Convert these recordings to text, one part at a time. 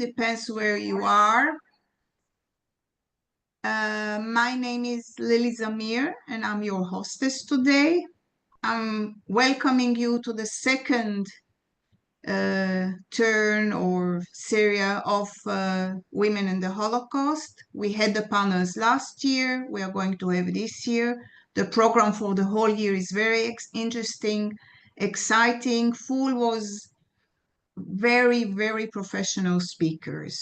depends where you are. My name is Zamir, and I'm your hostess today. I'm welcoming you to the second turn or series of Women in the Holocaust. We had the panels last year. We are going to have this year. The program for the whole year is very interesting, exciting, full was very, very professional speakers.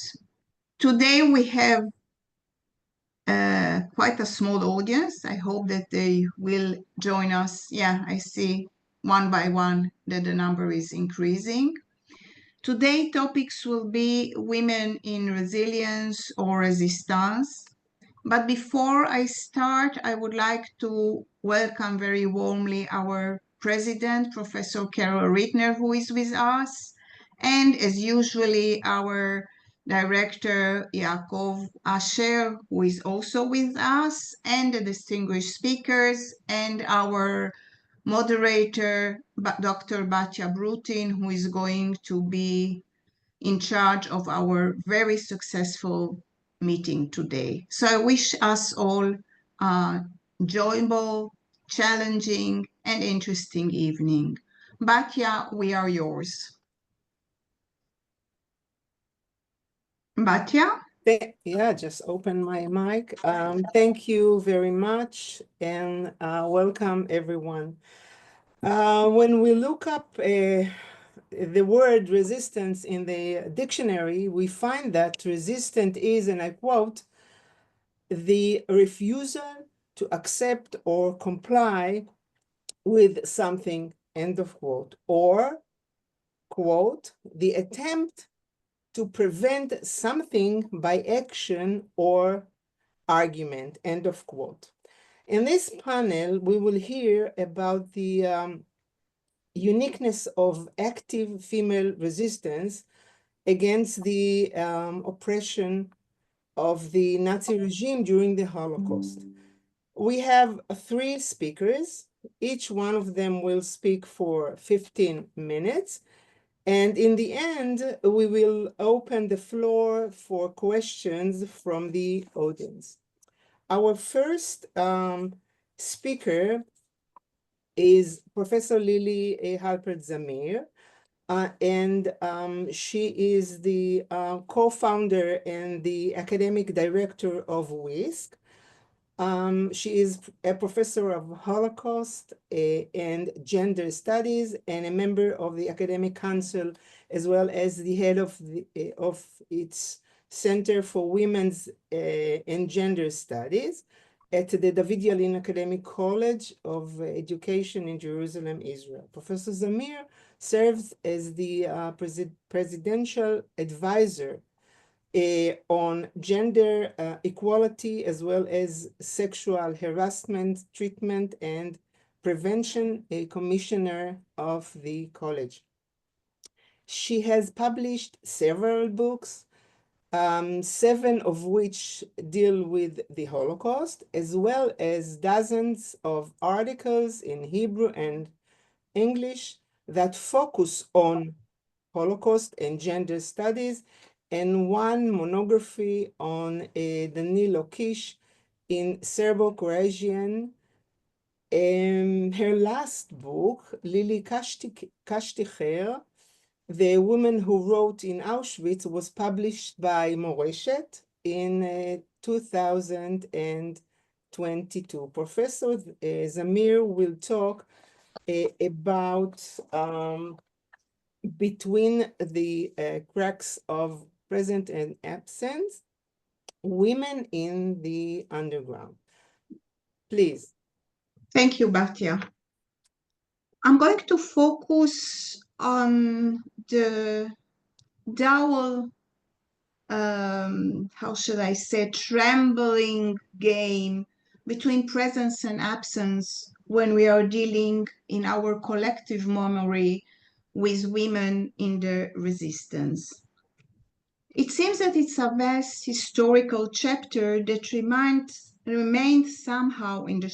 Today we have quite a small audience. I hope that they will join us. Yeah, I see one by one that the number is increasing. Today topics will be women in resilience or resistance. But before I start, I would like to welcome very warmly our president, Professor Carol Rittner, who is with us, and as usually our director, Yaakov Asher, who is also with us, and the distinguished speakers, and our moderator, Dr. Batya Brutin, who is going to be in charge of our very successful meeting today. So I wish us all a enjoyable, challenging, and interesting evening. Batya, we are yours. Batya? Yeah, just open my mic. Thank you very much and welcome everyone. When we look up the word resistance in the dictionary, we find that resistant is, and I quote, the refusal to accept or comply with something, end of quote, or, quote, the attempt to prevent something by action or argument, end of quote. In this panel, we will hear about the uniqueness of active female resistance against the oppression of the Nazi regime during the Holocaust. We have 3 speakers. Each one of them will speak for 15 minutes. And in the end, we will open the floor for questions from the audience. Our first speaker is Professor Lily Halpert Zamir, and she is the co-founder and the academic director of WHISC. She is a professor of Holocaust and gender studies and a member of the academic council, as well as the head of its Center for Women's and Gender Studies at the David Yellin Academic College of Education in Jerusalem, Israel. Professor Zamir serves as the presidential advisor on gender equality, as well as sexual harassment, treatment, and prevention, a commissioner of the college. She has published several books, 7 of which deal with the Holocaust, as well as dozens of articles in Hebrew and English that focus on Holocaust and gender studies, and 1 monography on the Nilo Kish in Serbo-Croatian. Her last book, Lili Kashticher, The Woman Who Wrote in Auschwitz, was published by Moreshet in 2022. Professor Zamir will talk about between the cracks of present and absence, women in the underground. Please. Thank you, Batya. I'm going to focus on the dual, how should I say, trembling game between presence and absence when we are dealing in our collective memory with women in the resistance. It seems that it's a vast historical chapter that remains somehow in the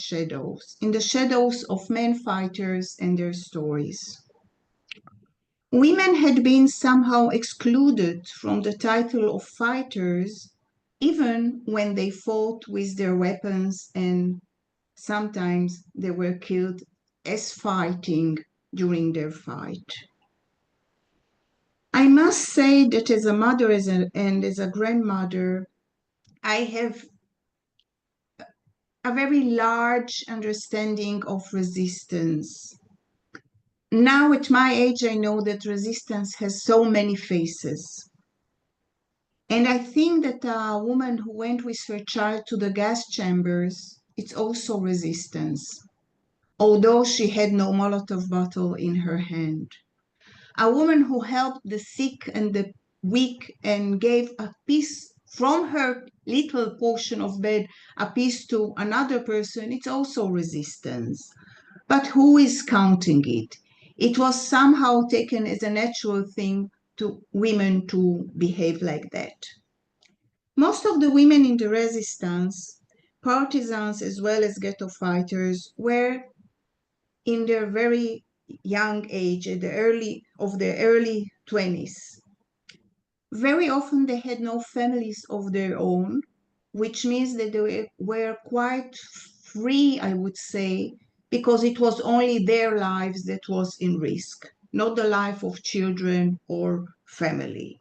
shadows of men fighters and their stories. Women had been somehow excluded from the title of fighters, even when they fought with their weapons, and sometimes they were killed as fighting during their fight. I must say that as a mother and as a grandmother, I have a very large understanding of resistance. Now, at my age, I know that resistance has so many faces. And I think that a woman who went with her child to the gas chambers, it's also resistance, although she had no Molotov bottle in her hand. A woman who helped the sick and the weak and gave a piece from her little portion of bed, a piece to another person, it's also resistance. But who is counting it? It was somehow taken as a natural thing to women to behave like that. Most of the women in the resistance, partisans as well as ghetto fighters, were in their very young age, at the early 20s. Very often they had no families of their own, which means that they were quite free, I would say, because it was only their lives that was in risk, not the life of children or family.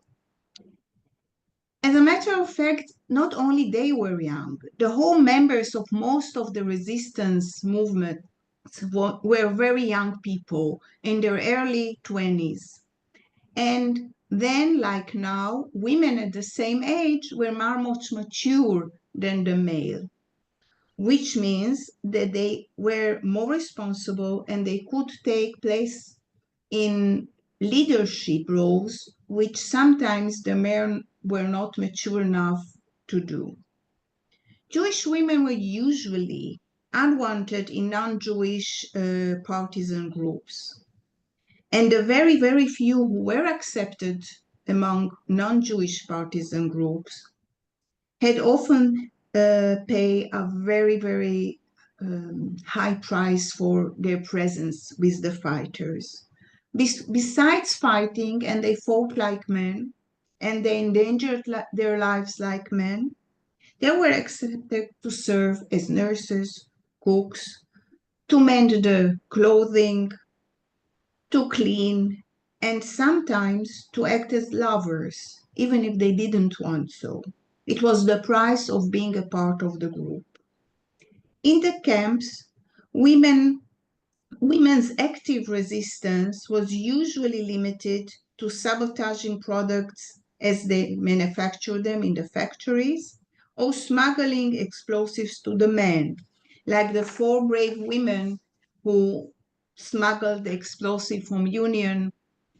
As a matter of fact, not only they were young, the whole members of most of the resistance movement were very young people in their early 20s. And then, like now, women at the same age were much more mature than the male, which means that they were more responsible and they could take place in leadership roles, which sometimes the men were not mature enough to do. Jewish women were usually unwanted in non-Jewish partisan groups. And the very, very few who were accepted among non-Jewish partisan groups had often paid a very, very high price for their presence with the fighters. Besides fighting, and they fought like men, and they endangered their lives like men, they were accepted to serve as nurses, cooks, to mend the clothing, to clean, and sometimes to act as lovers, even if they didn't want so. It was the price of being a part of the group. In the camps, women's active resistance was usually limited to sabotaging products as they manufactured them in the factories, or smuggling explosives to the men, like the four brave women who smuggled the explosive from Union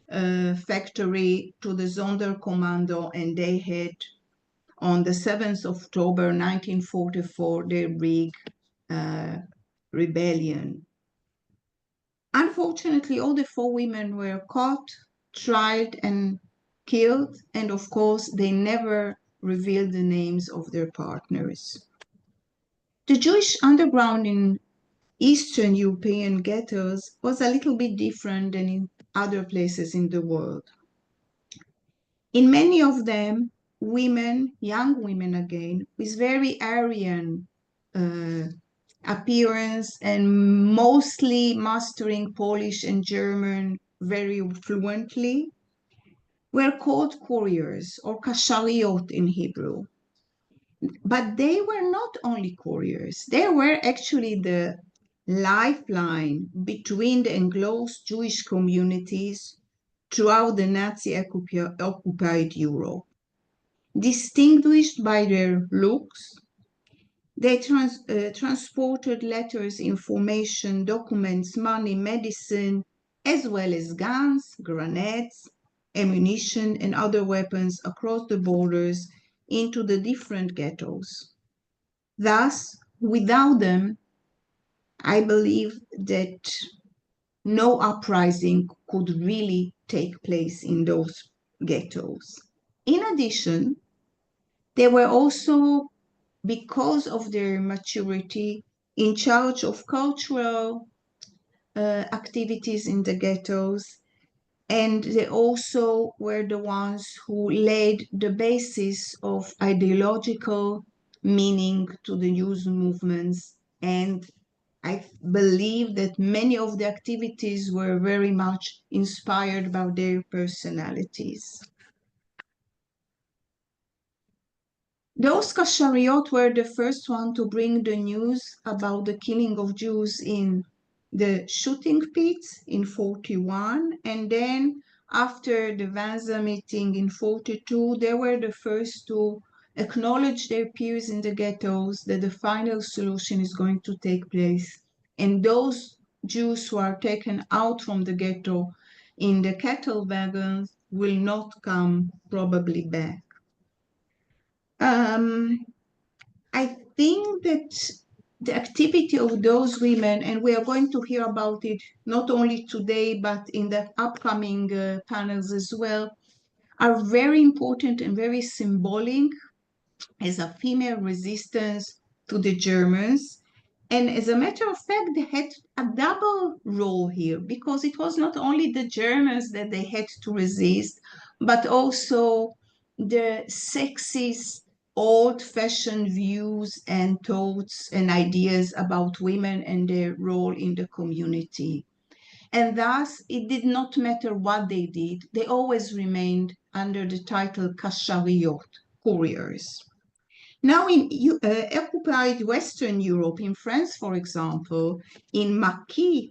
factory to the Sonderkommando, and they had on the 7th of October 1944 their big rebellion. Unfortunately, all the four women were caught, tried, and killed, and of course, they never revealed the names of their partners. The Jewish underground in Eastern European ghettos was a little bit different than in other places in the world. In many of them, women, young women again, with very Aryan appearance and mostly mastering Polish and German very fluently, were called couriers or kashariot in Hebrew. But they were not only couriers, they were actually the lifeline between the enclosed Jewish communities throughout the Nazi-occupied Europe. Distinguished by their looks, they transported letters, information, documents, money, medicine, as well as guns, grenades, ammunition, and other weapons across the borders into the different ghettos. Thus, without them, I believe that no uprising could really take place in those ghettos. In addition, they were also, because of their maturity, in charge of cultural activities in the ghettos, And they also were the ones who laid the basis of ideological meaning to the youth movements. And I believe that many of the activities were very much inspired by their personalities. Those Kashariot were the first one to bring the news about the killing of Jews in the shooting pits in 41, and then after the Vanza meeting in 42, they were the first to acknowledge their peers in the ghettos that the final solution is going to take place. And those Jews who are taken out from the ghetto in the cattle wagons will not come probably back. I think that the activity of those women, and we are going to hear about it not only today, but in the upcoming panels as well, are very important and very symbolic as a female resistance to the Germans. And as a matter of fact, they had a double role here because it was not only the Germans that they had to resist, but also the sexist, old-fashioned views and thoughts and ideas about women and their role in the community. And thus, it did not matter what they did, they always remained under the title Kashariot, couriers. Now, in occupied Western Europe, in France, for example, in Maquis,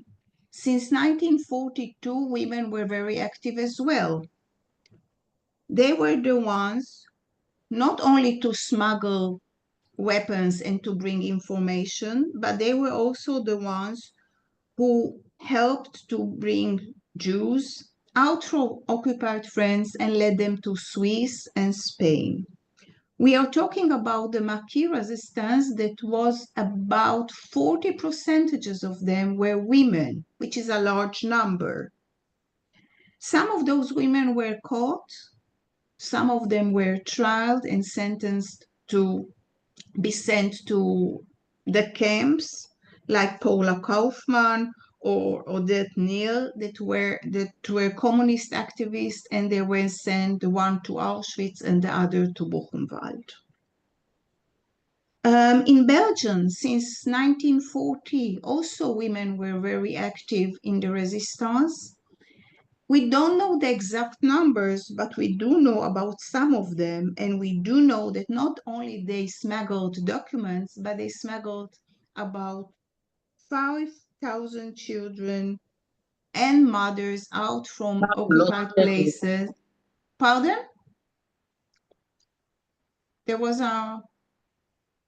since 1942, women were very active as well. They were the ones not only to smuggle weapons and to bring information, but they were also the ones who helped to bring Jews out from occupied France and led them to Swiss and Spain. We are talking about the Maquis resistance that was about 40% of them were women, which is a large number. Some of those women were caught, some of them were tried and sentenced to be sent to the camps, like Paula Kaufmann or Odette Neal, that were communist activists, and they were sent, the one to Auschwitz and the other to Buchenwald. In Belgium, since 1940, also women were very active in the resistance. We don't know the exact numbers, but we do know about some of them, and we do know that not only they smuggled documents, but they smuggled about 5,000 children and mothers out from occupied places. Pardon? There was a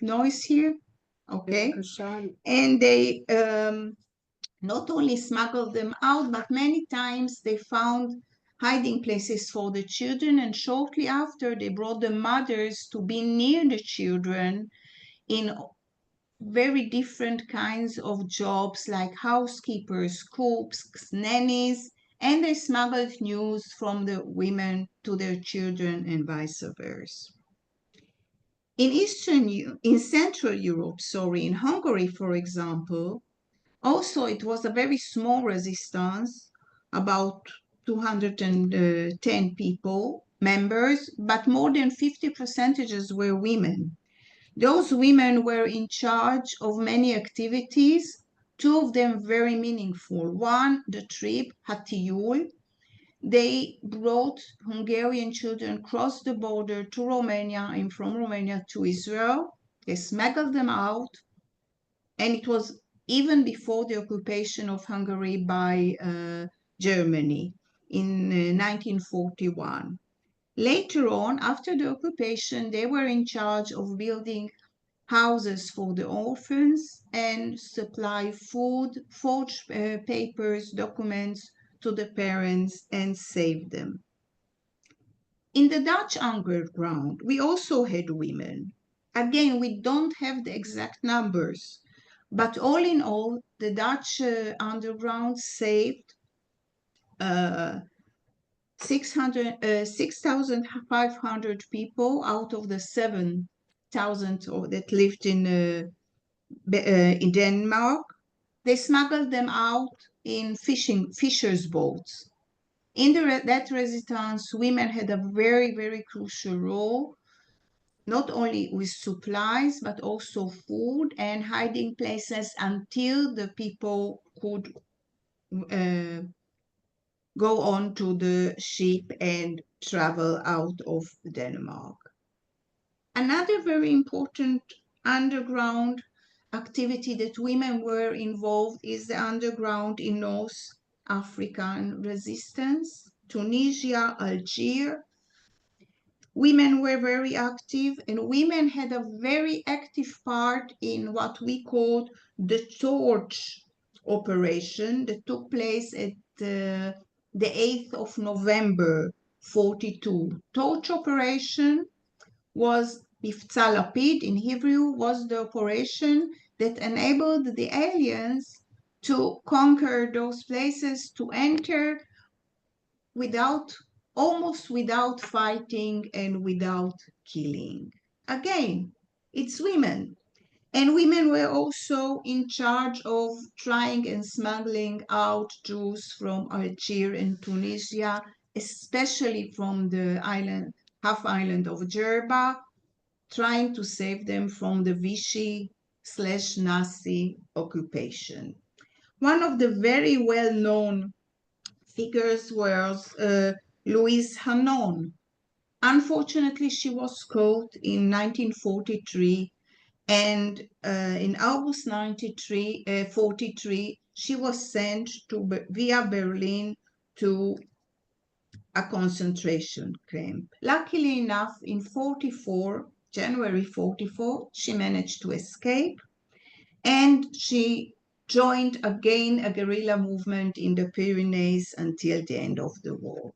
noise here? Okay. And they not only smuggled them out, but many times they found hiding places for the children, and shortly after they brought the mothers to be near the children in very different kinds of jobs like housekeepers, cooks, nannies, and they smuggled news from the women to their children and vice versa. In Central Europe, in Hungary, for example, also, it was a very small resistance, about 210 people, members, but more than 50% were women. Those women were in charge of many activities, two of them very meaningful. One, the trip, Hatiyul. They brought Hungarian children across the border to Romania and from Romania to Israel. They smuggled them out, and it was even before the occupation of Hungary by Germany in 1941. Later on, after the occupation, they were in charge of building houses for the orphans and supply food, forged papers, documents to the parents and save them. In the Dutch underground, we also had women. Again, we don't have the exact numbers, but all in all, the Dutch underground saved 6,500 people out of the 7,000 that lived in Denmark. They smuggled them out in fishers' boats. In that resistance, women had a very, very crucial role, not only with supplies, but also food and hiding places until the people could go on to the ship and travel out of Denmark. Another very important underground activity that women were involved is the underground in North African resistance, Tunisia, Algeria. Women were very active, and women had a very active part in what we called the torch operation that took place at the 8th of November 42. Torch operation was Mifza Lapid in Hebrew, was the operation that enabled the aliens to conquer those places, to enter almost without fighting and without killing. Again, it's women. And women were also in charge of trying and smuggling out Jews from Algeria and Tunisia, especially from the half island of Jerba, trying to save them from the Vichy/Nazi occupation. One of the very well-known figures was Louise Hanon. Unfortunately, she was caught in 1943, and in August 1943, she was sent via Berlin to a concentration camp. Luckily enough, in January 44, she managed to escape, and she joined again a guerrilla movement in the Pyrenees until the end of the war.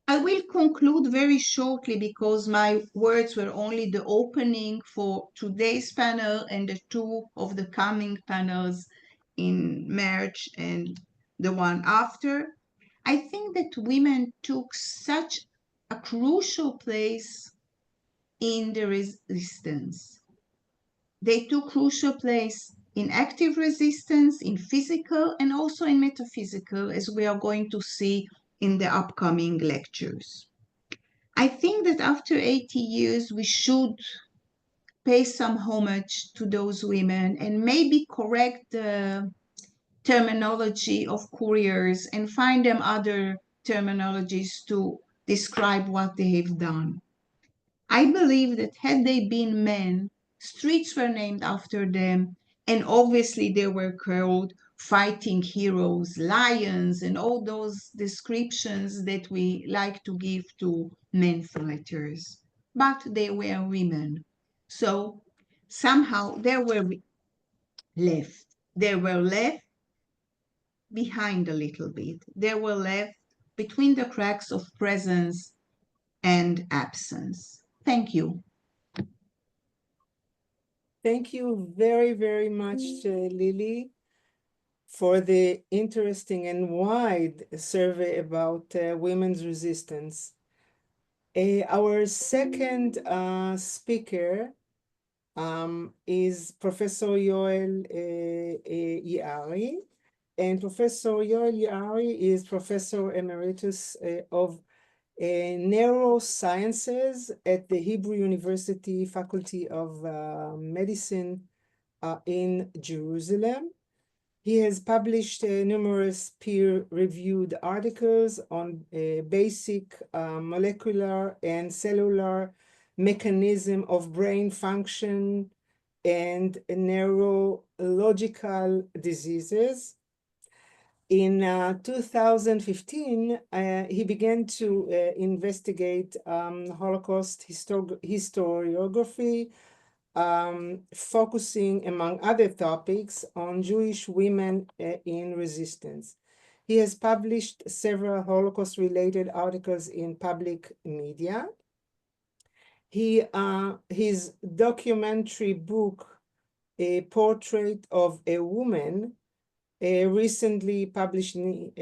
I will conclude very shortly because my words were only the opening for today's panel and the two of the coming panels in March and the one after. I think that women took such a crucial place in the resistance. They took crucial place in active resistance, in physical, and also in metaphysical, as we are going to see in the upcoming lectures. I think that after 80 years, we should pay some homage to those women and maybe correct the terminology of couriers and find them other terminologies to describe what they have done. I believe that had they been men, streets were named after them, and obviously they were called fighting heroes, lions, and all those descriptions that we like to give to men fighters. But they were women. So somehow they were left. They were left behind a little bit. They were left between the cracks of presence and absence. Thank you. Thank you very, very much, Lily, for the interesting and wide survey about women's resistance. Our second speaker is Professor Yoel Yaari. And Professor Yoel Yaari is Professor Emeritus of Neurosciences at the Hebrew University Faculty of Medicine in Jerusalem. He has published numerous peer-reviewed articles on basic molecular and cellular mechanism of brain function and neurological diseases. In 2015, he began to investigate Holocaust historiography, focusing, among other topics, on Jewish women in resistance. He has published several Holocaust-related articles in public media. His documentary book, A Portrait of a Woman, recently published in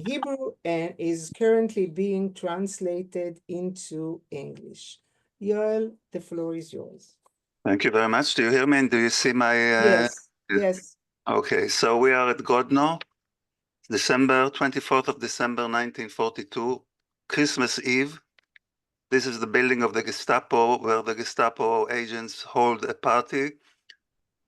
Hebrew and is currently being translated into English. Yoel, the floor is yours. Thank you very much. Do you hear me and do you see my... Yes, yes. Okay, so we are at Grodno. December, 24th of December, 1942, Christmas Eve. This is the building of the Gestapo, where the Gestapo agents hold a party.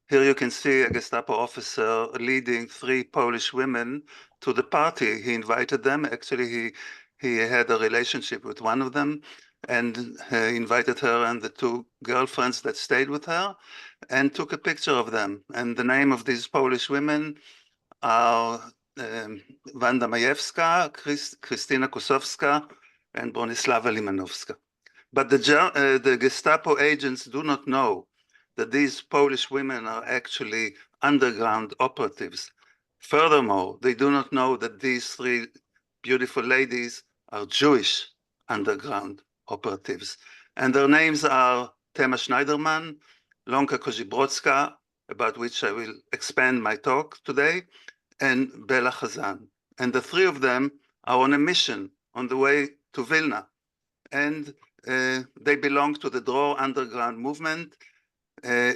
Here you can see a Gestapo officer leading 3 Polish women to the party. He invited them. Actually, he had a relationship with one of them, and he invited her and the 2 girlfriends that stayed with her, and took a picture of them. And the name of these Polish women are Wanda Majewska, Krystyna Kosowska, and Bronislava Limanowska. But the Gestapo agents do not know that these Polish women are actually underground operatives. Furthermore, they do not know that these 3 beautiful ladies are Jewish underground operatives. And their names are Tema Schneiderman, Lonka Kozibrodska, about which I will expand my talk today, and Bela Chazan. And the 3 of them are on a mission on the way to Vilna. And they belong to the Dror underground movement,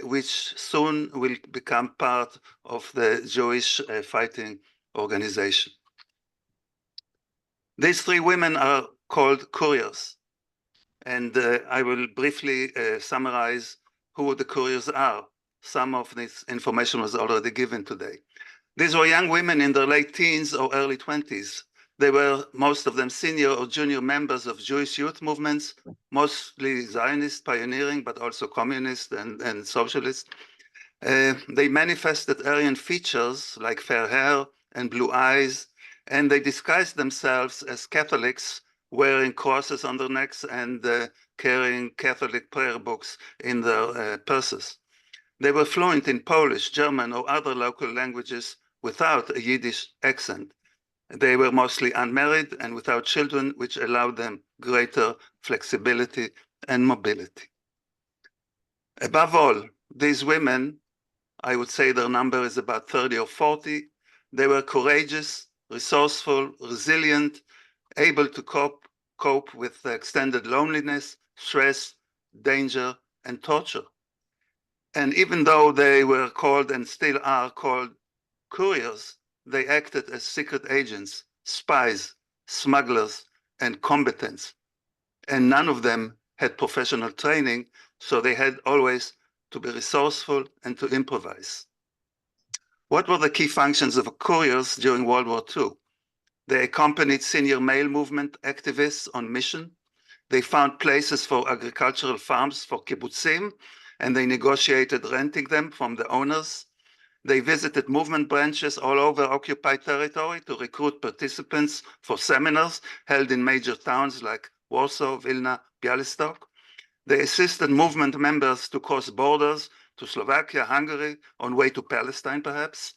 which soon will become part of the Jewish fighting organization. These 3 women are called couriers. And I will briefly summarize who the couriers are. Some of this information was already given today. These were young women in their late teens or early 20s. They were, most of them, senior or junior members of Jewish youth movements, mostly Zionist pioneering, but also communist and socialist. They manifested Aryan features like fair hair and blue eyes, and they disguised themselves as Catholics, wearing crosses on their necks and carrying Catholic prayer books in their purses. They were fluent in Polish, German, or other local languages without a Yiddish accent. They were mostly unmarried and without children, which allowed them greater flexibility and mobility. Above all, these women, I would say their number is about 30 or 40, they were courageous, resourceful, resilient, able to cope with extended loneliness, stress, danger, and torture. And even though they were called and still are called couriers, they acted as secret agents, spies, smugglers, and combatants. And none of them had professional training, so they had always to be resourceful and to improvise. What were the key functions of couriers during World War II? They accompanied senior male movement activists on mission. They found places for agricultural farms for kibbutzim, and they negotiated renting them from the owners. They visited movement branches all over occupied territory to recruit participants for seminars held in major towns like Warsaw, Vilna, Bialystok. They assisted movement members to cross borders to Slovakia, Hungary, on way to Palestine perhaps.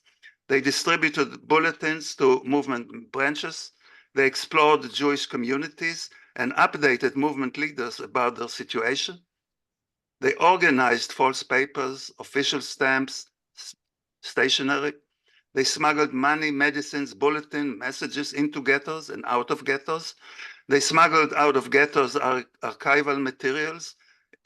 They distributed bulletins to movement branches. They explored Jewish communities and updated movement leaders about their situation. They organized false papers, official stamps, stationery. They smuggled money, medicines, bulletin, messages into ghettos and out of ghettos. They smuggled out of ghettos archival materials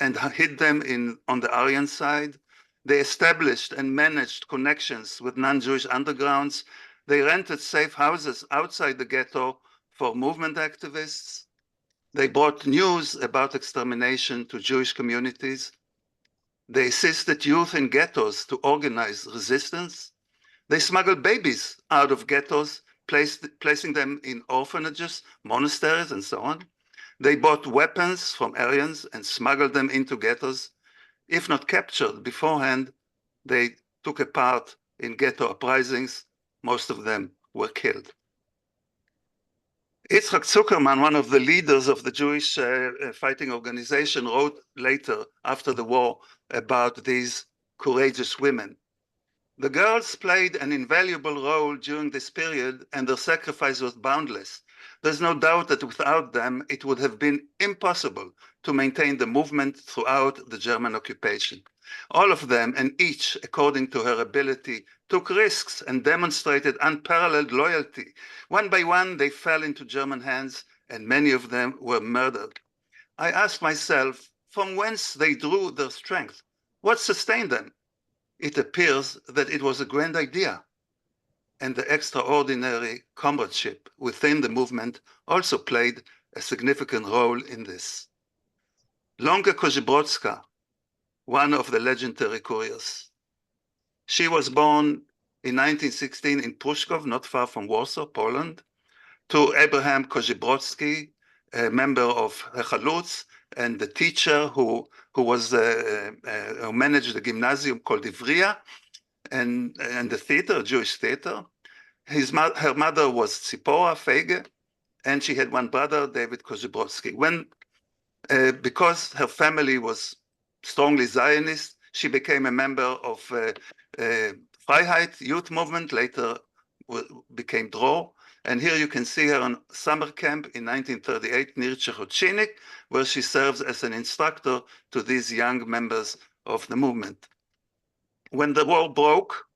and hid them on the Aryan side. They established and managed connections with non-Jewish undergrounds. They rented safe houses outside the ghetto for movement activists. They brought news about extermination to Jewish communities. They assisted youth in ghettos to organize resistance. They smuggled babies out of ghettos, placing them in orphanages, monasteries, and so on. They bought weapons from Aryans and smuggled them into ghettos. If not captured beforehand, they took a part in ghetto uprisings. Most of them were killed. Yitzhak Zuckerman, one of the leaders of the Jewish fighting organization, wrote later, after the war, about these courageous women. The girls played an invaluable role during this period, and their sacrifice was boundless. There's no doubt that without them, it would have been impossible to maintain the movement throughout the German occupation. All of them, and each, according to her ability, took risks and demonstrated unparalleled loyalty. One by one, they fell into German hands, and many of them were murdered. I asked myself, from whence they drew their strength? What sustained them? It appears that it was a grand idea. and the extraordinary comradeship within the movement also played a significant role in this. Lonka, one of the legendary couriers. She was born in 1916 in Pruszków, not far from Warsaw, Poland, to Abraham Kozibrowski, a member of Chalutz, and the teacher who managed the gymnasium called Ivria, and the theater, Jewish theater. Her mother was Tzipora Feige, and she had one brother, David Kozibrowski. Because her family was strongly Zionist, she became a member of Freiheit youth movement, later became Dror. And here you can see her on summer camp in 1938 near Czechoczynik, where she serves as an instructor to these young members of the movement. When the war broke,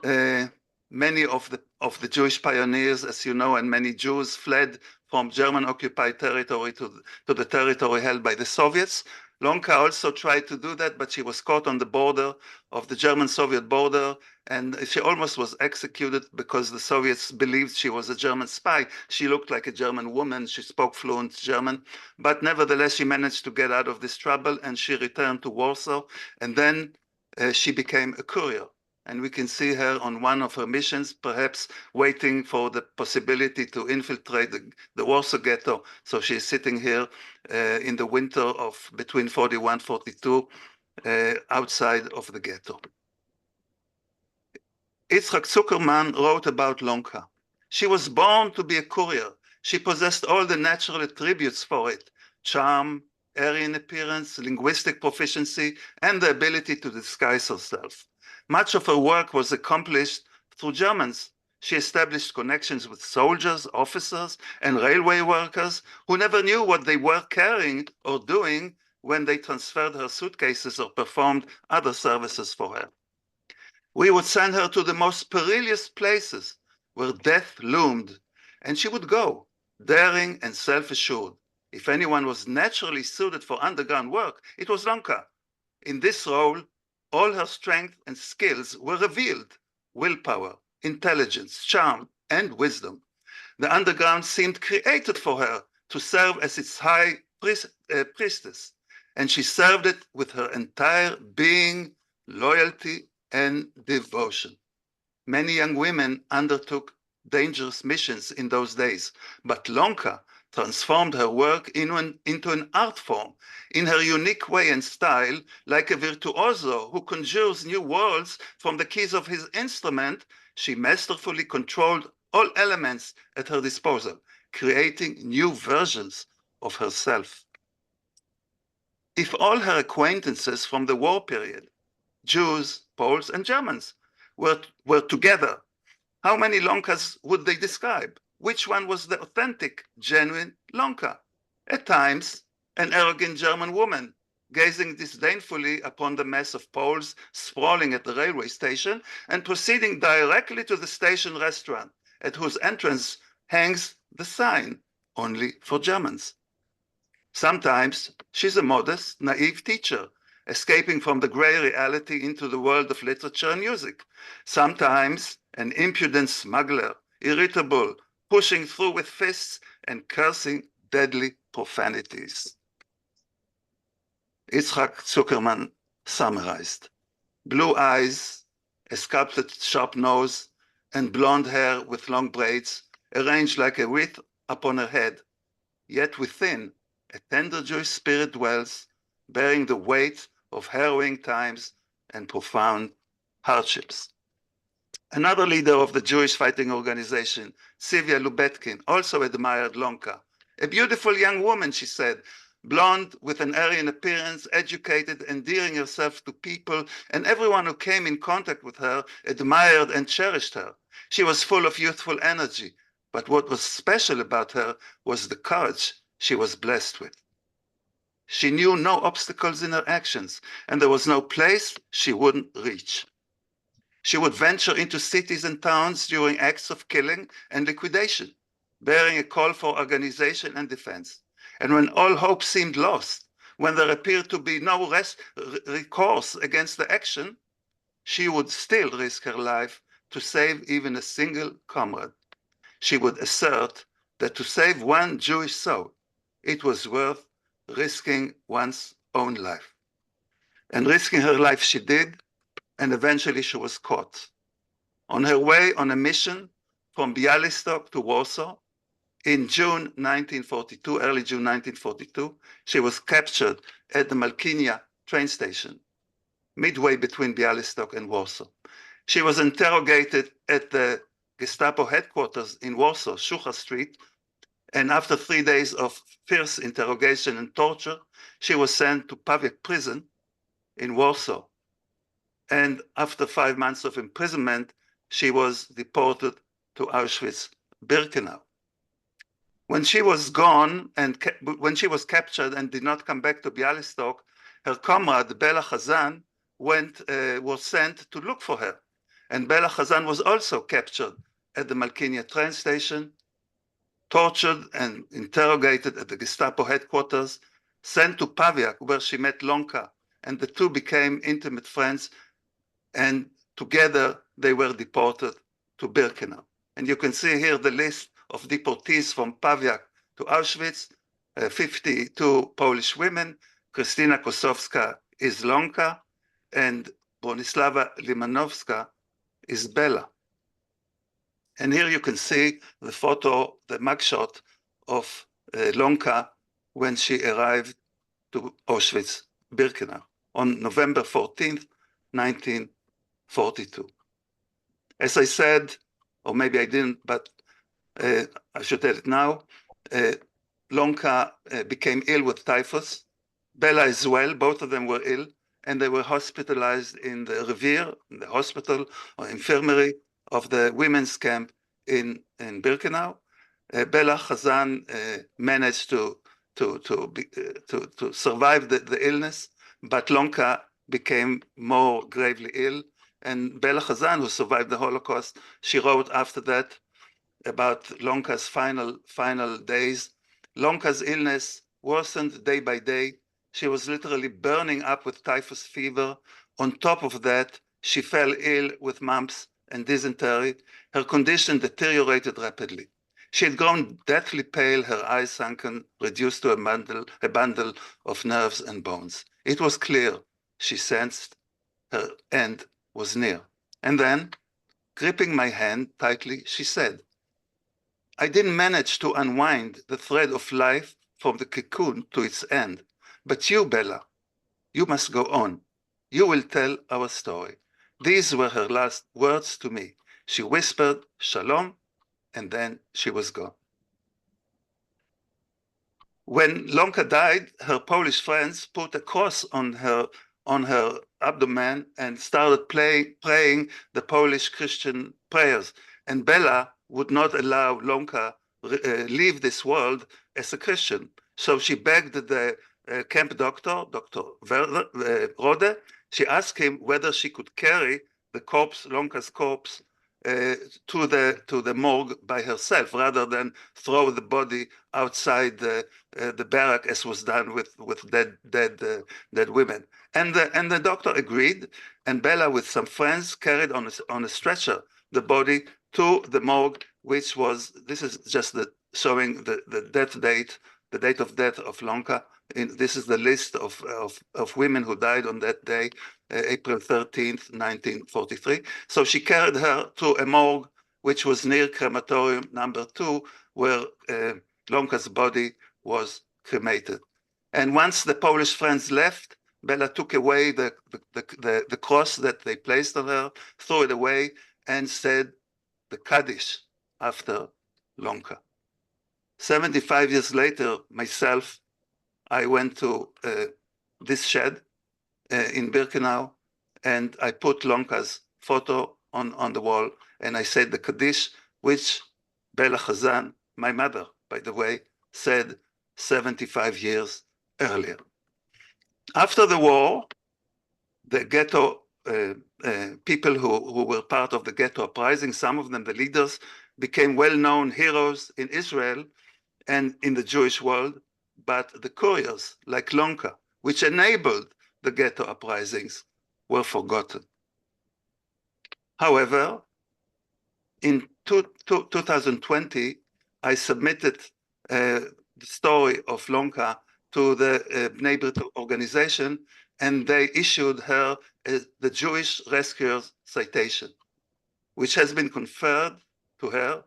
many of the Jewish pioneers, as you know, and many Jews fled from German-occupied territory to the territory held by the Soviets. Lonka also tried to do that, but she was caught on the border of the German-Soviet border, and she almost was executed because the Soviets believed she was a German spy. She looked like a German woman. She spoke fluent German, but nevertheless, she managed to get out of this trouble, and she returned to Warsaw, and then she became a courier. And we can see her on one of her missions, perhaps waiting for the possibility to infiltrate the Warsaw ghetto. So she's sitting here in the winter of between 41, 42, outside of the ghetto. Yitzhak Zuckerman wrote about Lonka. She was born to be a courier. She possessed all the natural attributes for it: charm, Aryan appearance, linguistic proficiency, and the ability to disguise herself. Much of her work was accomplished through Germans. She established connections with soldiers, officers, and railway workers who never knew what they were carrying or doing when they transferred her suitcases or performed other services for her. We would send her to the most perilous places where death loomed, and she would go, daring and self-assured. If anyone was naturally suited for underground work, it was Lonka. In this role, all her strength and skills were revealed: willpower, intelligence, charm, and wisdom. The underground seemed created for her to serve as its high priestess, and she served it with her entire being, loyalty, and devotion. Many young women undertook dangerous missions in those days, but Lonka transformed her work into an art form in her unique way and style, like a virtuoso who conjures new worlds from the keys of his instrument. She masterfully controlled all elements at her disposal, creating new versions of herself. If all her acquaintances from the war period, Jews, Poles, and Germans, were together, how many Lonkas would they describe? Which one was the authentic, genuine Lonka? At times, an arrogant German woman, gazing disdainfully upon the mass of Poles sprawling at the railway station and proceeding directly to the station restaurant, at whose entrance hangs the sign, "Only for Germans." Sometimes she's a modest, naive teacher, escaping from the gray reality into the world of literature and music. Sometimes an impudent smuggler, irritable, pushing through with fists and cursing deadly profanities. Yitzhak Zuckerman summarized: blue eyes, a sculpted sharp nose, and blonde hair with long braids arranged like a wreath upon her head. Yet within, a tender Jewish spirit dwells, bearing the weight of harrowing times and profound hardships. Another leader of the Jewish fighting organization, Sivia Lubetkin, also admired Lonka. A beautiful young woman, she said, blonde with an Aryan appearance, educated, endearing herself to people, and everyone who came in contact with her admired and cherished her. She was full of youthful energy, but what was special about her was the courage she was blessed with. She knew no obstacles in her actions, and there was no place she wouldn't reach. She would venture into cities and towns during acts of killing and liquidation, bearing a call for organization and defense. And when all hope seemed lost, when there appeared to be no recourse against the action, she would still risk her life to save even a single comrade. She would assert that to save one Jewish soul, it was worth risking one's own life. And risking her life she did, and eventually she was caught. On her way on a mission from Bialystok to Warsaw, in June 1942, early June 1942, she was captured at the Malkinia train station, midway between Bialystok and Warsaw. She was interrogated at the Gestapo headquarters in Warsaw, Schucha Street, and after 3 days of fierce interrogation and torture, she was sent to Pawiak prison in Warsaw. And after 5 months of imprisonment, she was deported to Auschwitz-Birkenau. When she was gone and when she was captured and did not come back to Bialystok, her comrade Bela Chazan was sent to look for her. And Bela Chazan was also captured at the Malkinia train station, tortured and interrogated at the Gestapo headquarters, sent to Pawiak, where she met Lonka, and the two became intimate friends, and together they were deported to Birkenau. And you can see here the list of deportees from Pawiak to Auschwitz, 52 Polish women. Krystyna Kosowska is Lonka, and Bronislava Limanowska is Bela. And here you can see the photo, the mugshot of Lonka when she arrived to Auschwitz-Birkenau on November 14th, 1942. As I said, or maybe I didn't, but I should tell it now, Lonka became ill with typhus. Bela as well, both of them were ill, and they were hospitalized in the Revier, in the hospital or infirmary of the women's camp in Birkenau. Bela Chazan managed to survive the illness, but Lonka became more gravely ill. And Bela Chazan, who survived the Holocaust, she wrote after that about Lonka's final days. Lonka's illness worsened day by day. She was literally burning up with typhus fever. On top of that, she fell ill with mumps and dysentery. Her condition deteriorated rapidly. She had grown deathly pale, her eyes sunken, reduced to a bundle of nerves and bones. It was clear she sensed her end was near. And then, gripping my hand tightly, she said, "I didn't manage to unwind the thread of life from the cocoon to its end. But you, Bela, you must go on. You will tell our story." These were her last words to me. She whispered, "Shalom," and then she was gone. When Lonka died, her Polish friends put a cross on her abdomen and started praying the Polish Christian prayers. And Bela would not allow Lonka leave this world as a Christian. So she begged the camp doctor, Dr. Rode. She asked him whether she could carry the corpse, Lonka's corpse, to the morgue by herself, rather than throw the body outside the barrack, as was done with dead women. And the doctor agreed, and Bela, with some friends, carried on a stretcher the body to the morgue, which was, this is just showing the death date, the date of death of Lonka. This is the list of women who died on that day, April 13th, 1943. So she carried her to a morgue, which was near crematorium number 2, where Lonka's body was cremated. And once the Polish friends left, Bela took away the cross that they placed on her, threw it away, and said the Kaddish after Lonka. 75 years later, myself, I went to this shed in Birkenau, and I put Lonka's photo on the wall, and I said the Kaddish, which Bela Chazan, my mother, by the way, said 75 years earlier. After the war, the ghetto people who were part of the ghetto uprising, some of them, the leaders, became well-known heroes in Israel and in the Jewish world, but the couriers, like Lonka, which enabled the ghetto uprisings, were forgotten. However, In 2020, I submitted the story of Lonka to the Bnei Brit organization, and they issued her the Jewish Rescuers Citation, which has been conferred to her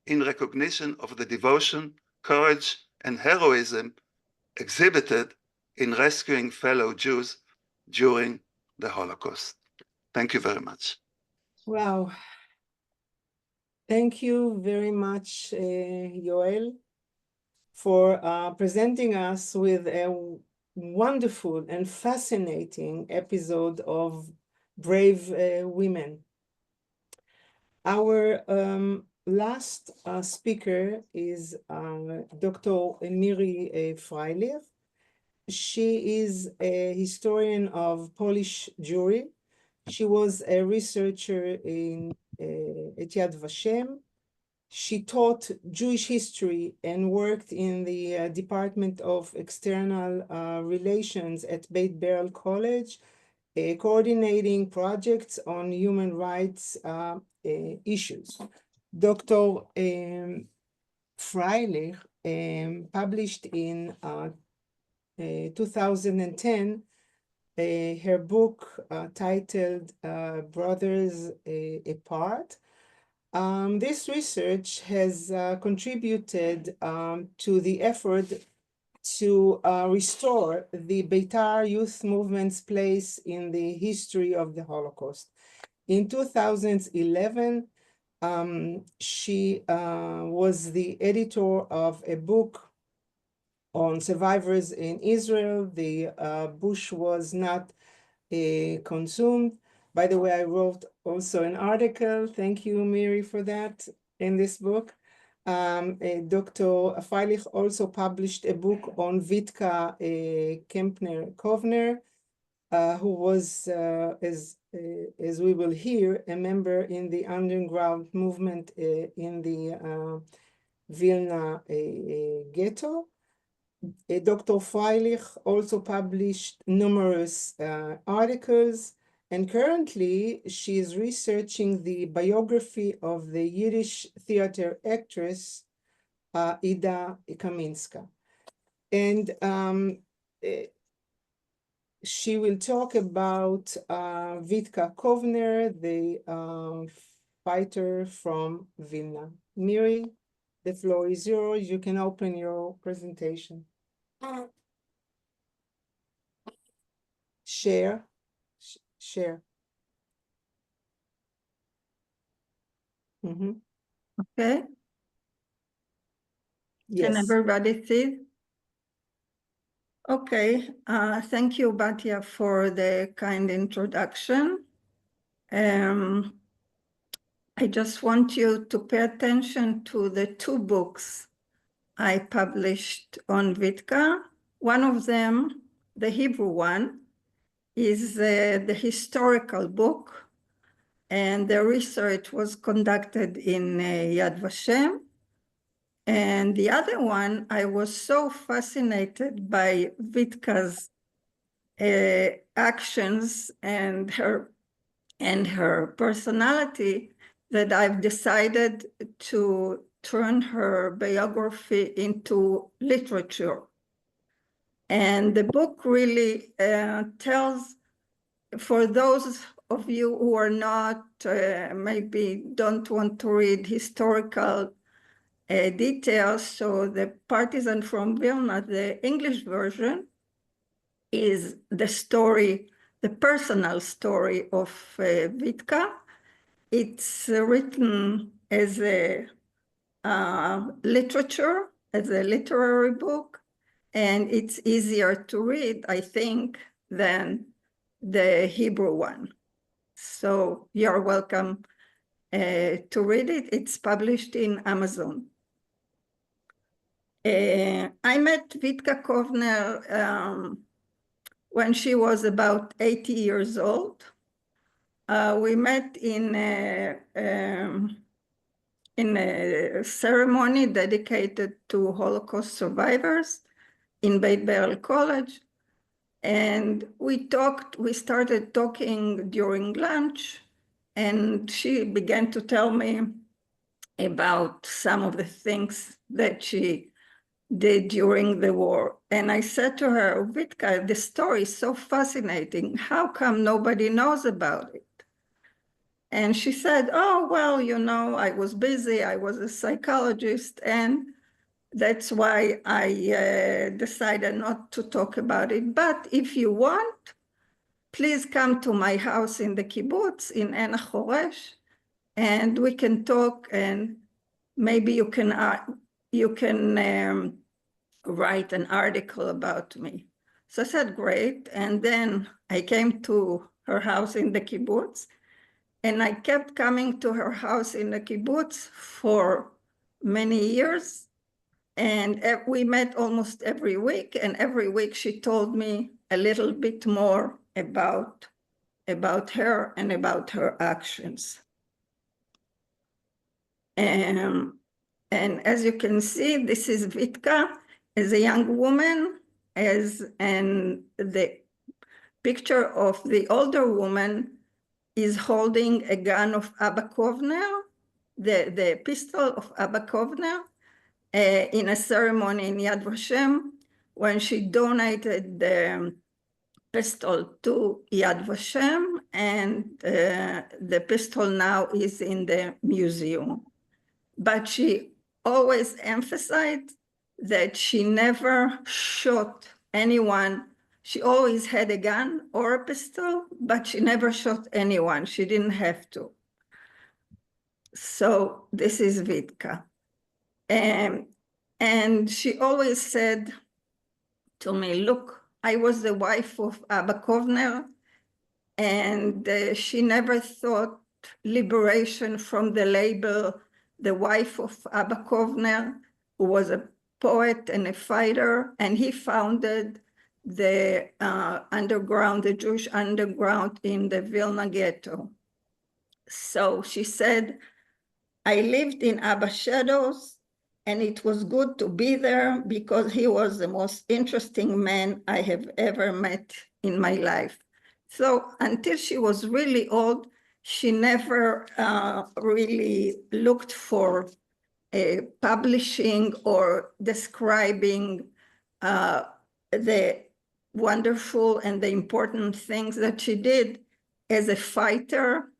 in recognition of the devotion, courage, and heroism exhibited in rescuing fellow Jews during the Holocaust. Thank you very much. Wow. Thank you very much, Yoel, for presenting us with a wonderful and fascinating episode of brave women. Our last speaker is Dr. Miri Freilich. She is a historian of Polish Jewry. She was a researcher at Yad Vashem. She taught Jewish history and worked in the Department of External Relations at Beit Berl College, coordinating projects on human rights issues. Dr. Freilich published in 2010 her book titled Brothers Apart. This research has contributed to the effort to restore the Beitar youth movement's place in the history of the Holocaust. In 2011, she was the editor of a book on survivors in Israel. The bush was not consumed. By the way, I wrote also an article, thank you, Miri, for that, in this book. Dr. Freilich also published a book on Vitka Kovner, who was, as we will hear, a member in the underground movement in the Vilna ghetto. Dr. Freilich also published numerous articles, and currently she is researching the biography of the Yiddish theater actress Ida Kaminska. And she will talk about Vitka Kovner, the fighter from Vilna. Miri, the floor is yours. You can open your presentation. Share. Mm-hmm. Okay. Yes. Can everybody see? Okay. Thank you, Batya, for the kind introduction. I just want you to pay attention to the two books I published on Vitka. One of them, the Hebrew one, is the historical book, and the research was conducted in Yad Vashem. And the other one, I was so fascinated by Vitka's actions and her personality that I've decided to turn her biography into literature. And the book really tells, for those of you who are not, maybe don't want to read historical details, so the Partisan from Vilna, the English version, is the story, the personal story of Vitka. It's written as a literature, as a literary book, and it's easier to read, I think, than the Hebrew one. So you're welcome to read it. It's published in Amazon. I met Vitka Kovner when she was about 80 years old. We met in a ceremony dedicated to Holocaust survivors in Beit Berl College. And we started talking during lunch, and she began to tell me about some of the things that she did during the war. And I said to her, Vitka, the story is so fascinating. How come nobody knows about it? And she said, oh, well, you know, I was busy. I was a psychologist. And that's why I decided not to talk about it. But if you want, please come to my house in the kibbutz in En Choresh, and we can talk, and maybe you can write an article about me. So I said, great. And then I came to her house in the kibbutz, and I kept coming to her house in the kibbutz for many years. And we met almost every week. And every week she told me a little bit more about her and about her actions. And as you can see, this is Vitka as a young woman, and the picture of the older woman is holding a gun of Abba Kovner, the pistol of Abba Kovner, in a ceremony in Yad Vashem when she donated the pistol to Yad Vashem, and the pistol now is in the museum. But she always emphasized that she never shot anyone. She always had a gun or a pistol, but she never shot anyone. She didn't have to. So this is Vitka. And she always said to me, look, I was the wife of Abba Kovner, and she never thought liberation from the label, the wife of Abba Kovner, who was a poet and a fighter, and he founded the underground, the Jewish underground in the Vilna ghetto. So she said, I lived in Abba's shadows, and it was good to be there because he was the most interesting man I have ever met in my life. So until she was really old, she never really looked for publishing or describing the wonderful and the important things that she did as a fighter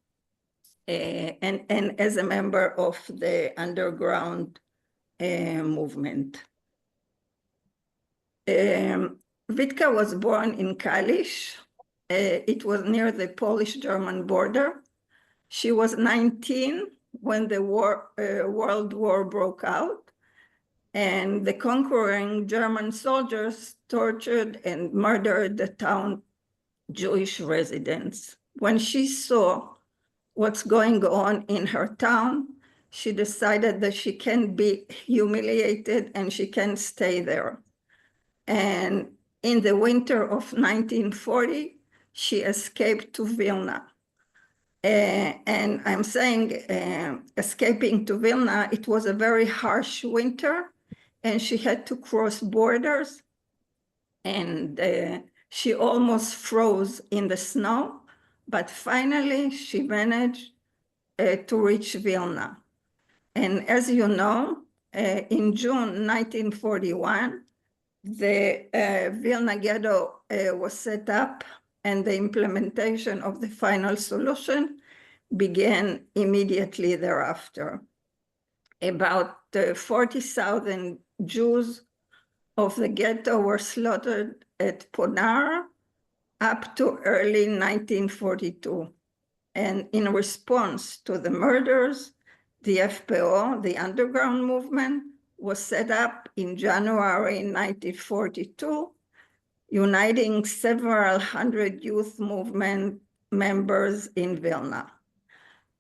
and as a member of the underground movement. Vitka was born in Kalisz. It was near the Polish-German border. She was 19 when the World War broke out, and the conquering German soldiers tortured and murdered the town Jewish residents. When she saw what's going on in her town, she decided that she can't be humiliated and she can't stay there. And in the winter of 1940, she escaped to Vilna. And I'm saying escaping to Vilna, it was a very harsh winter, and she had to cross borders, and she almost froze in the snow, but finally she managed to reach Vilna. And as you know, in June 1941, the Vilna ghetto was set up, and the implementation of the final solution began immediately thereafter. About 40,000 Jews of the ghetto were slaughtered at Ponar up to early 1942. And in response to the murders, the FPO, the underground movement, was set up in January 1942, uniting several hundred youth movement members in Vilna.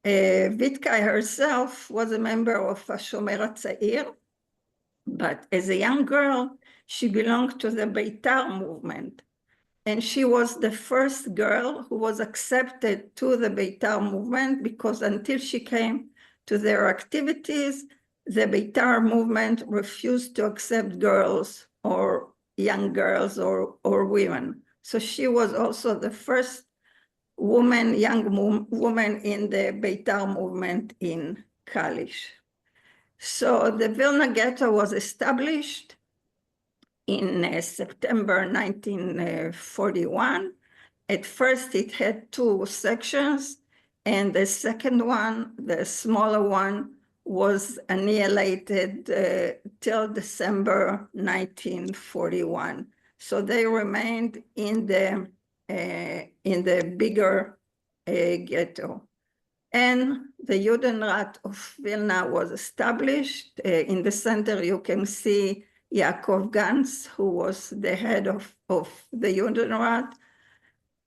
Vitka herself was a member of Shomer HaTzair, but as a young girl, she belonged to the Beitar movement. And she was the first girl who was accepted to the Beitar movement, because until she came to their activities, the Beitar movement refused to accept girls or young girls or women. So she was also the first young woman in the Beitar movement in Kalisz. So the Vilna ghetto was established in September 1941. At first, it had 2 sections, and the second one, the smaller one, was annihilated till December 1941. So they remained in the bigger ghetto. And the Judenrat of Vilna was established. In the center, you can see Yaakov Gans, who was the head of the Judenrat.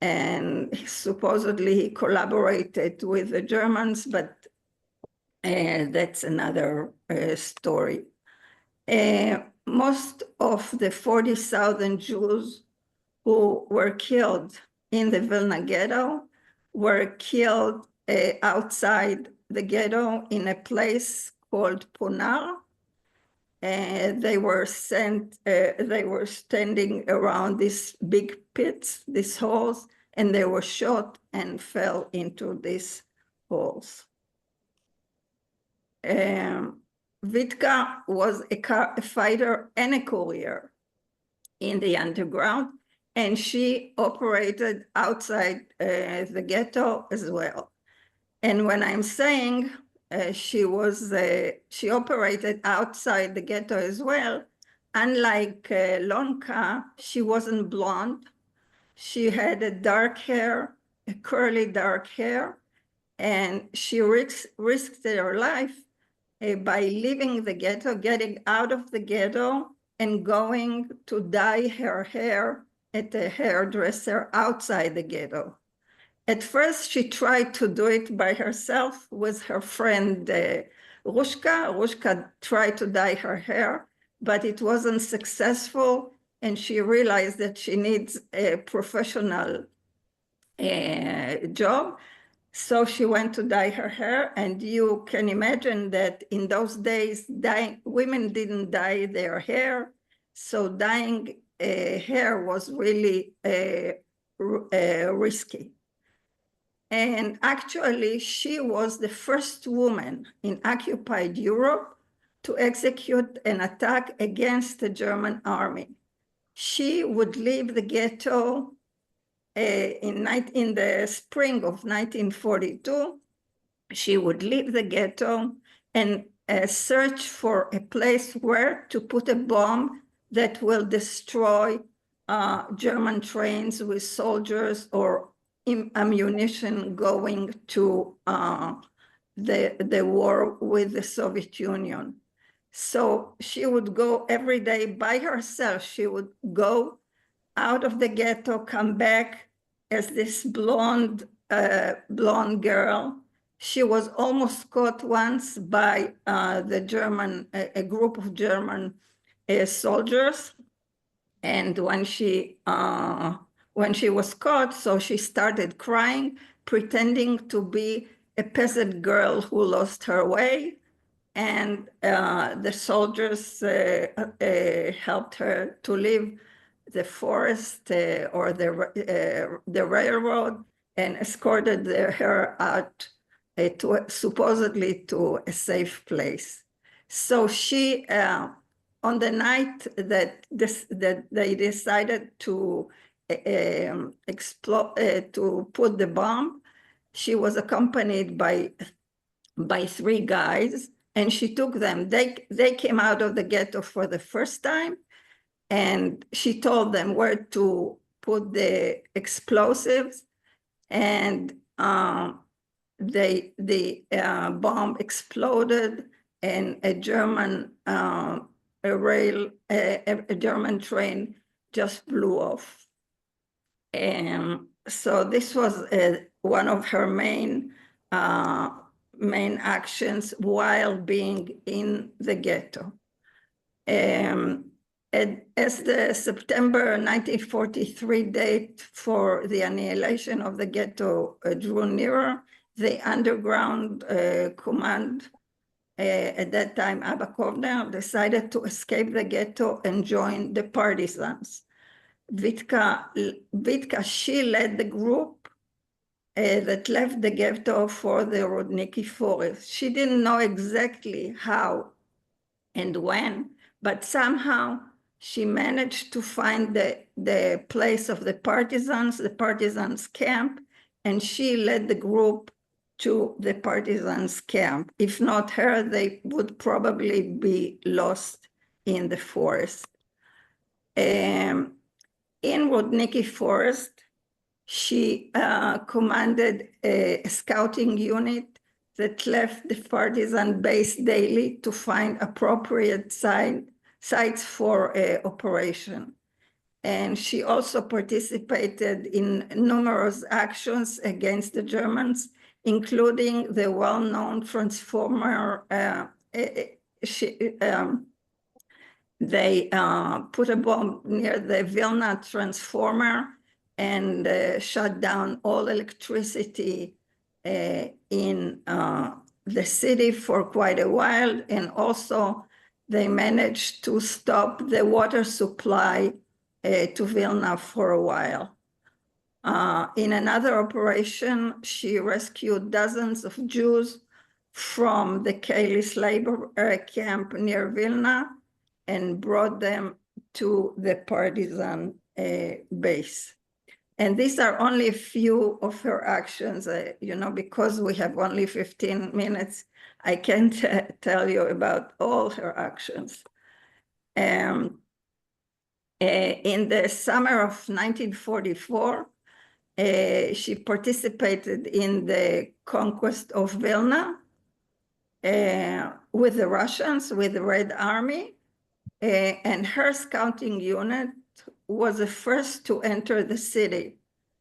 And supposedly he collaborated with the Germans, but that's another story. Most of the 40,000 Jews who were killed in the Vilna ghetto were killed outside the ghetto in a place called Ponar. They were standing around these big pits, these holes, and they were shot and fell into these holes. Vitka was a fighter and a courier in the underground, and she operated outside the ghetto as well. And when I'm saying she operated outside the ghetto as well, unlike Lonka, she wasn't blonde. She had a dark hair, a curly dark hair, and she risked her life by leaving the ghetto, getting out of the ghetto, and going to dye her hair at a hairdresser outside the ghetto. At first, she tried to do it by herself with her friend Rushka. Rushka tried to dye her hair, but it wasn't successful, and she realized that she needs a professional job. So she went to dye her hair, and you can imagine that in those days, women didn't dye their hair, so dyeing hair was really risky. And actually, she was the first woman in occupied Europe to execute an attack against the German army. She would leave the ghetto in the spring of 1942. She would leave the ghetto and search for a place where to put a bomb that will destroy German trains with soldiers or ammunition going to the war with the Soviet Union. So she would go every day by herself. She would go out of the ghetto, come back as this blonde girl. She was almost caught once by a group of German soldiers. And when she was caught, so she started crying, pretending to be a peasant girl who lost her way. And the soldiers helped her to leave the forest or the railroad and escorted her out supposedly to a safe place. So she, on the night that they decided to put the bomb, she was accompanied by 3 guys, and she took them. They came out of the ghetto for the first time, and she told them where to put the explosives, and the bomb exploded, and a German train just blew off. And so this was one of her main actions while being in the ghetto. As the September 1943 date for the annihilation of the ghetto drew nearer, the underground command, at that time Abba Kovner, decided to escape the ghetto and join the partisans. Vitka, she led the group that left the ghetto for the Rudniki forest. She didn't know exactly how and when, but somehow she managed to find the place of the partisans' camp, and she led the group to the partisans' camp. If not her, they would probably be lost in the forest. In Rodniki Forest, she commanded a scouting unit that left the partisan base daily to find appropriate sites for operation. And she also participated in numerous actions against the Germans, including the well-known transformer. They put a bomb near the Vilna transformer and shut down all electricity in the city for quite a while. And also they managed to stop the water supply to Vilna for a while. In another operation, she rescued dozens of Jews from the Kailis labor camp near Vilna and brought them to the partisan base. And these are only a few of her actions, because we have only 15 minutes, I can't tell you about all her actions. In the summer of 1944, she participated in the conquest of Vilna with the Russians, with the Red Army, and her scouting unit was the first to enter the city.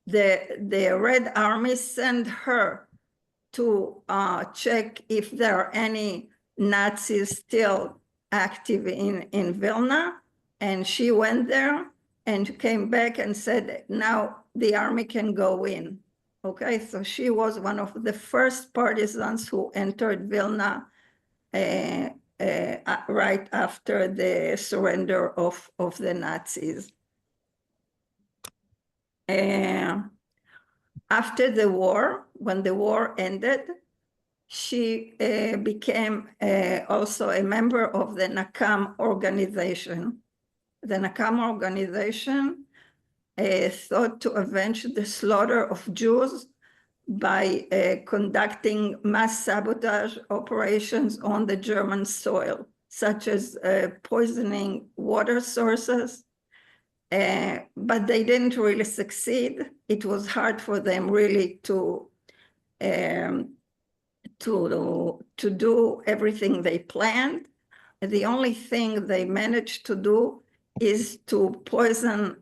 The Red Army sent her to check if there are any Nazis still active in Vilna, and she went there and came back and said, now the army can go in. Okay, so she was one of the first partisans who entered Vilna right after the surrender of the Nazis. After the war, when the war ended, she became also a member of the Nakam organization. The Nakam organization thought to avenge the slaughter of Jews by conducting mass sabotage operations on the German soil, such as poisoning water sources. But they didn't really succeed. It was hard for them really to do everything they planned. The only thing they managed to do is to poison,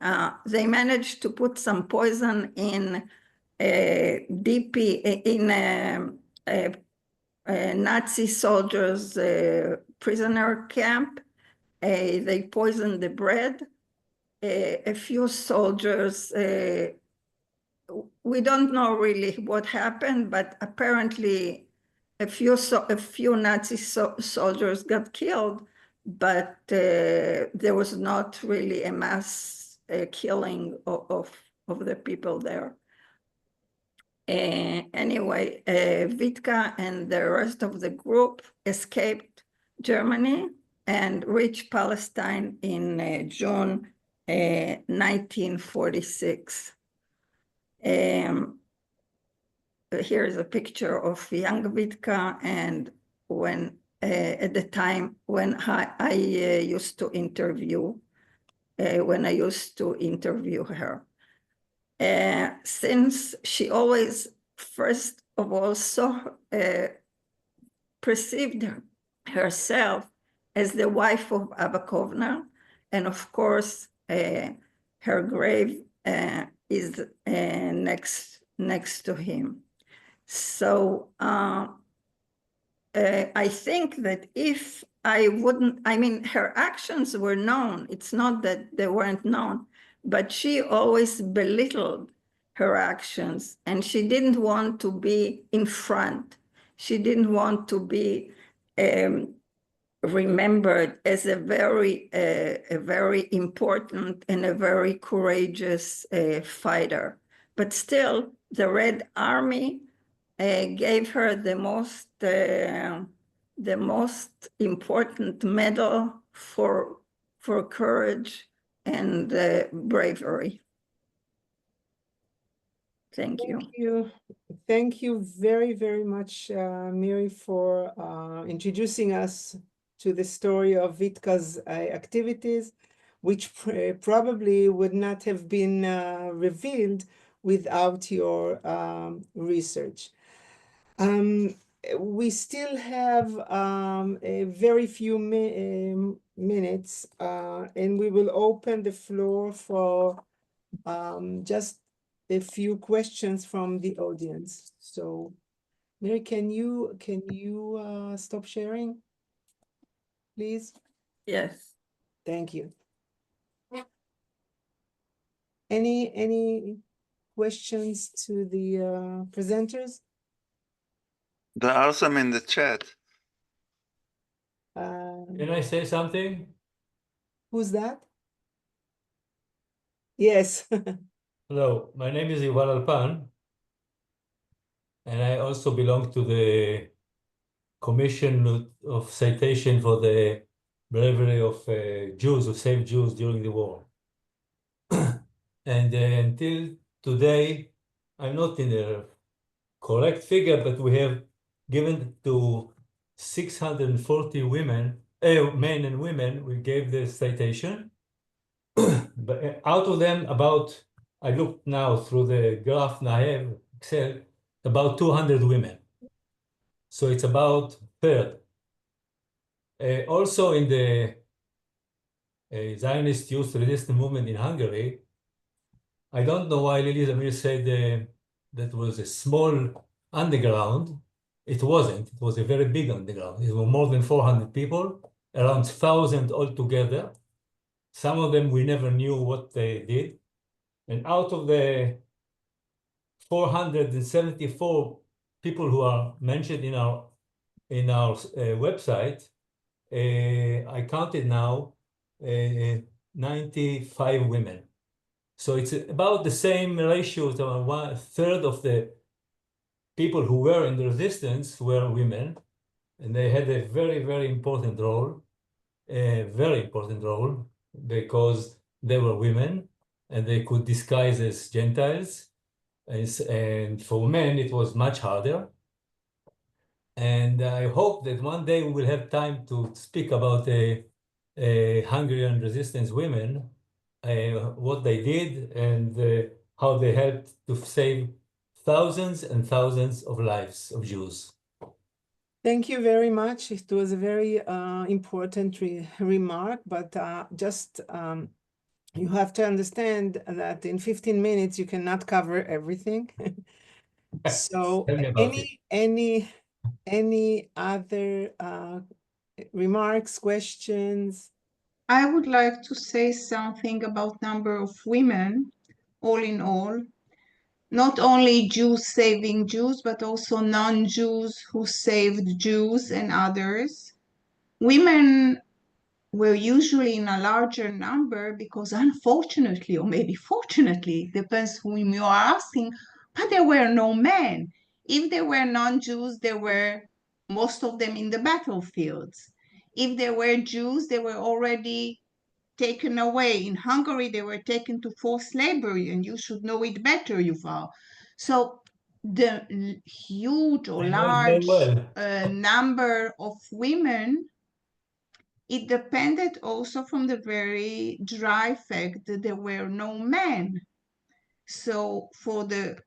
they managed to put some poison in Nazi soldiers' prisoner camp. They poisoned the bread. A few soldiers, we don't know really what happened, but apparently a few Nazi soldiers got killed, but there was not really a mass killing of the people there. Anyway, Vitka and the rest of the group escaped Germany and reached Palestine in June 1946. Here's a picture of young Vitka, and when at the time when I used to interview her. Since she always, first of all, perceived herself as the wife of Abba Kovner, and of course, her grave is next to him. So I think that if I wouldn't, I mean, her actions were known. It's not that they weren't known, but she always belittled her actions, and she didn't want to be in front. She didn't want to be remembered as a very important and a very courageous fighter. But still, the Red Army gave her the most the most important medal for courage and bravery. Thank you. Thank you. Thank you very, very much, Miri, for introducing us to the story of Vitka's activities, which probably would not have been revealed without your research. We still have a very few minutes, and we will open the floor for just a few questions from the audience. So, Miri, can you stop sharing, please? Yes. Thank you. Any questions to the presenters? There are some in the chat. Can I say something? Who's that? Yes. Hello, my name is Yoel, and I also belong to the Commission of Citation for the Bravery of Jews, who saved Jews during the war. And until today, I'm not in the correct figure, but we have given to 640 women, men and women, we gave the citation. But out of them, I looked now through the graph I have, Excel, about 200 women. So it's about third. Also in the Zionist youth resistance movement in Hungary, I don't know why Lili Zamir said that was a small underground. It wasn't. It was a very big underground. It was more than 400 people, around 1,000 altogether. Some of them we never knew what they did. And out of the 474 people who are mentioned in our website, I counted now 95 women. So it's about the same ratio. So 1/3 of the people who were in the resistance were women, and they had a very, very important role, because they were women and they could disguise as Gentiles. And for men, it was much harder. And I hope that one day we will have time to speak about Hungarian resistance women, what they did and how they helped to save thousands and thousands of lives of Jews. Thank you very much. It was a very important remark, but just you have to understand that in 15 minutes you cannot cover everything. So Tell me about it. any other remarks, questions? I would like to say something about number of women, all in all. Not only Jews saving Jews, but also non-Jews who saved Jews and others. Women were usually in a larger number because unfortunately, or maybe fortunately, depends whom you are asking, but there were no men. If there were non-Jews, there were most of them in the battlefields. If there were Jews, they were already taken away. In Hungary, they were taken to forced labor, and you should know it better, Yuval. So the huge or I know it very large well. number of women, it depended also from the very dry fact that there were no men. So for the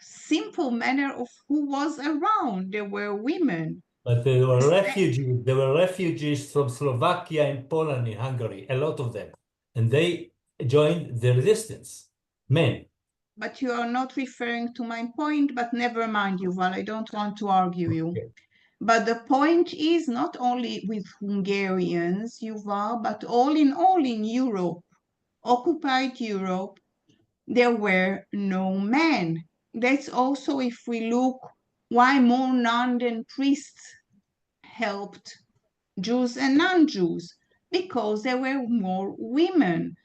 simple manner of who was around, there were women. But there were refugees. There were refugees from Slovakia and Poland in Hungary, a lot of them. And they joined the resistance, men. But you are not referring to my point, but never mind, Yuval, I don't want to argue you. Okay. But the point is not only with Hungarians, Yuval, but all in Europe, occupied Europe, there were no men. That's also if we look why more nuns than priests helped Jews and non-Jews, because there were more women.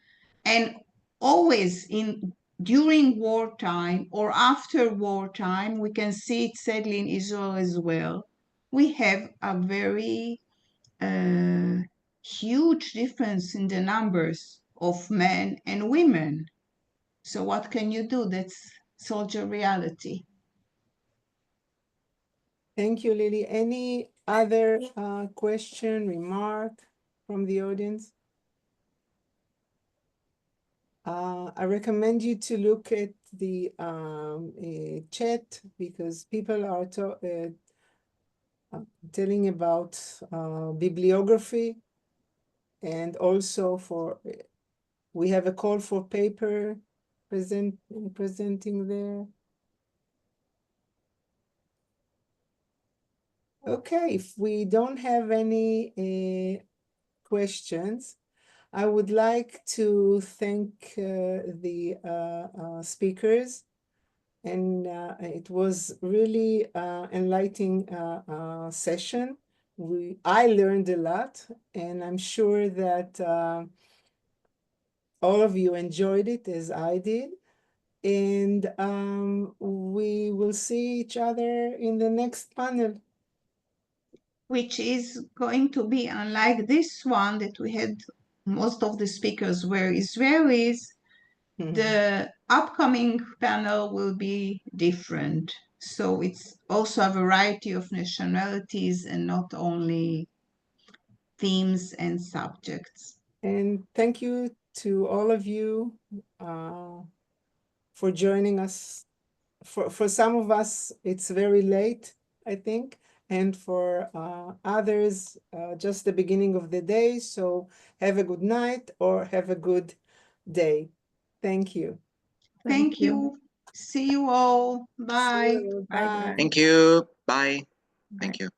And always in during wartime or after wartime, we can see it sadly in Israel as well. We have a very huge difference in the numbers of men and women. So what can you do? That's soldier reality. Thank you, Lily. Any other question, remark from the audience? I recommend you to look at the chat because people are telling about bibliography, and also we have a call for paper presenting there. Okay, if we don't have any questions, I would like to thank the speakers, and it was really enlightening session. I learned a lot, and I'm sure that all of you enjoyed it as I did. And we will see each other in the next panel, which is going to be unlike this one that we had. Most of the speakers were Israelis. The upcoming panel will be different. So it's also a variety of nationalities and not only themes and subjects. And thank you to all of you for joining us. For some of us, it's very late, I think, and for others, just the beginning of the day. So have a good night or have a good day. Thank you. Thank you. See you all. Bye. Bye. Thank you. Bye. Thank you.